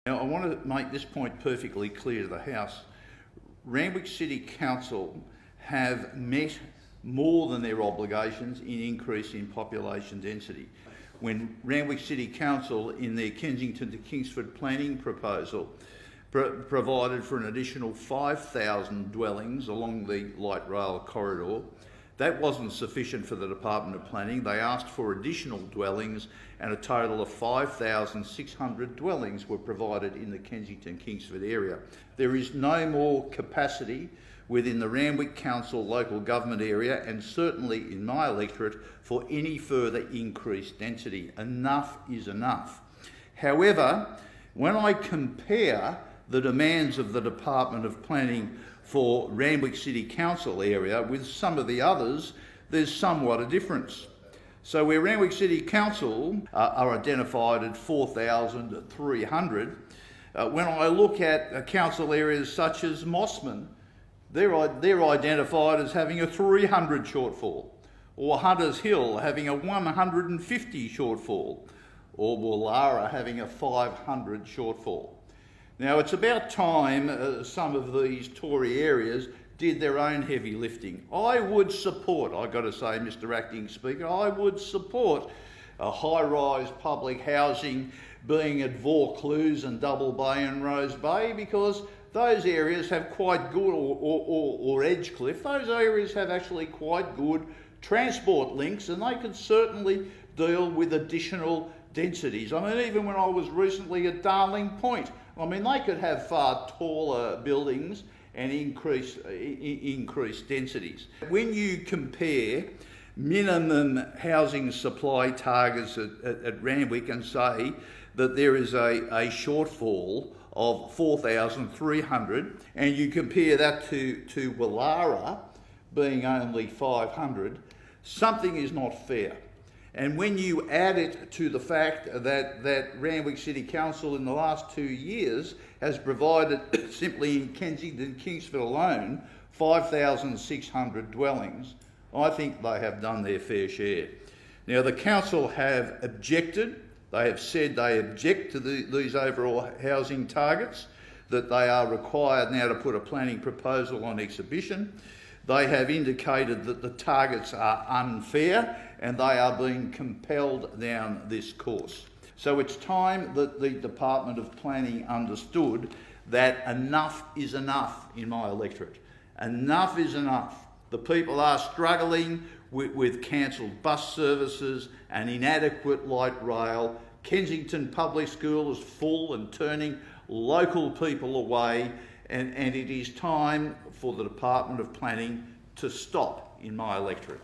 Now, I want to make this point perfectly clear to the House. Randwick City Council have met more than their obligations in increasing population density. When Randwick City Council, in their Kensington to Kingsford planning proposal, provided for an additional 5,000 dwellings along the light rail corridor, that wasn't sufficient for the Department of Planning. They asked for additional dwellings, and a total of 5,600 dwellings were provided in the Kensington Kingsford area. There is no more capacity within the Randwick Council local government area, and certainly in my electorate, for any further increased density. Enough is enough. However, when I compare the demands of the Department of Planning for Randwick City Council area with some of the others, there's somewhat a difference. So where Randwick City Council are identified at 4,300, when I look at council areas such as Mossman, they're identified as having a 300 shortfall, or Hunters Hill having a 150 shortfall, or Woollahra having a 500 shortfall. Now, it's about time some of these Tory areas did their own heavy lifting. I would support, I've got to say, Mr Acting Speaker, I would support a high-rise public housing being at Vaucluse and Double Bay and Rose Bay, because those areas have quite good, or Edgecliff, those areas have actually quite good transport links, and they could certainly deal with additional densities. I mean, even when I was recently at Darling Point, I mean, they could have far taller buildings and increased densities. When you compare minimum housing supply targets at Randwick and say that there is a shortfall of 4,300, and you compare that to Woollahra being only 500, something is not fair. And when you add it to the fact that Randwick City Council in the last 2 years has provided, simply in Kensington Kingsford alone, 5,600 dwellings, I think they have done their fair share. Now, the council have objected. They have said they object to these overall housing targets, that they are required now to put a planning proposal on exhibition. They have indicated that the targets are unfair and they are being compelled down this course. So it's time that the Department of Planning understood that enough is enough in my electorate. Enough is enough. The people are struggling with cancelled bus services and inadequate light rail. Kensington Public School is full and turning local people away, and it is time for the Department of Planning to stop in my electorate.